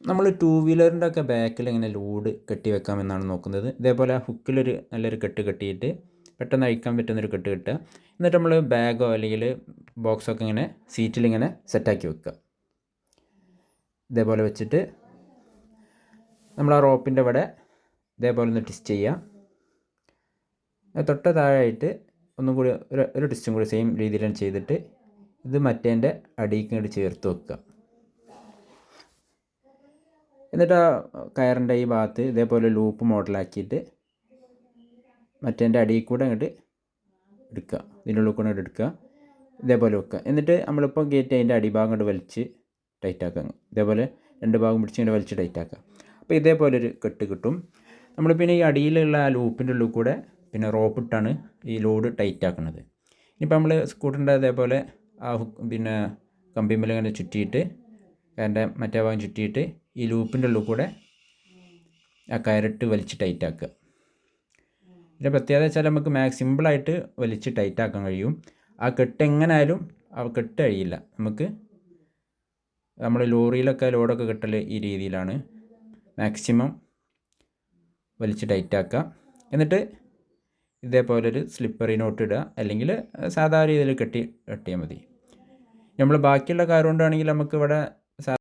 നമ്മൾ ടൂ വീലറിൻ്റെ ഒക്കെ ബാക്കിൽ എങ്ങനെ ലോഡ് കെട്ടി വെക്കാമെന്നാണ് നോക്കുന്നത്. ഇതേപോലെ ഹുക്കിലൊരു നല്ലൊരു കെട്ട് കെട്ടിയിട്ട് പെട്ടെന്ന് അഴിക്കാൻ പറ്റുന്നൊരു കെട്ട് കെട്ടുക. എന്നിട്ട് നമ്മൾ ബാഗോ അല്ലെങ്കിൽ ബോക്സൊക്കെ ഇങ്ങനെ സീറ്റിലിങ്ങനെ സെറ്റാക്കി വെക്കുക. ഇതേപോലെ വെച്ചിട്ട് നമ്മൾ ആ റോപ്പിൻ്റെ ഇവിടെ ഇതേപോലെ ഒന്ന് ട്വിസ്റ്റ് ചെയ്യുക. തൊട്ട താഴെയായിട്ട് ഒന്നും കൂടി ഒരു ട്വിസ്റ്റും കൂടി സെയിം രീതിയിൽ ചെയ്തിട്ട് ഇത് മറ്റേൻ്റെ അടിയിലേക്ക് ഇങ്ങോട്ട് ചേർത്ത് വെക്കുക. എന്നിട്ട് ആ കയറിൻ്റെ ഈ ഭാഗത്ത് ഇതേപോലെ ലൂപ്പ് മോഡലാക്കിയിട്ട് മറ്റേൻ്റെ അടിയിൽ കൂടെ അങ്ങോട്ട് എടുക്കുക, ഇതിൻ്റെ ഉള്ളിൽ കൂടെ എടുക്കുക, ഇതേപോലെ വെക്കുക. എന്നിട്ട് നമ്മളിപ്പോൾ കയറ്റി അതിൻ്റെ അടിഭാഗം കൊണ്ട് വലിച്ച് ടൈറ്റാക്കുക. ഇതേപോലെ രണ്ട് ഭാഗം പിടിച്ച് ഇങ്ങനെ വലിച്ച് ടൈറ്റാക്കുക. അപ്പോൾ ഇതേപോലൊരു കെട്ട് കിട്ടും. നമ്മൾ പിന്നെ ഈ അടിയിലുള്ള ആ ലൂപ്പിൻ്റെ ഉള്ളിൽ കൂടെ പിന്നെ റോപ്പിട്ടാണ് ഈ ലോഡ് ടൈറ്റാക്കുന്നത്. ഇനിയിപ്പോൾ നമ്മൾ സ്കൂട്ടറിൻ്റെ അതേപോലെ ആ പിന്നെ കമ്പിമ്മൽ ഇങ്ങനെ ചുറ്റിയിട്ട് കയറിൻ്റെ മറ്റേ ഭാഗം ചുറ്റിയിട്ട് ഈ ലൂപ്പിൻ്റെ ഉള്ളിൽ കൂടെ ആ കയറിട്ട് വലിച്ച് ടൈറ്റാക്കുക. ഇതിൻ്റെ പ്രത്യേകത വെച്ചാൽ നമുക്ക് സിമ്പിളായിട്ട് വലിച്ച് ടൈറ്റാക്കാൻ കഴിയും. ആ കെട്ട് എങ്ങനെയായാലും ആ കെട്ട് കഴിയില്ല. നമുക്ക് നമ്മൾ ലോറിയിലൊക്കെ ലോഡൊക്കെ കെട്ടൽ ഈ രീതിയിലാണ്. മാക്സിമം വലിച്ച് ടൈറ്റാക്കുക. എന്നിട്ട് ഇതേപോലൊരു സ്ലിപ്പറി നോട്ട് ഇടുക, അല്ലെങ്കിൽ സാധാരണ രീതിയിൽ കെട്ടിയാൽ മതി. നമ്മൾ ബാക്കിയുള്ള കാർ കൊണ്ടാണെങ്കിൽ നമുക്ക് ഇവിടെ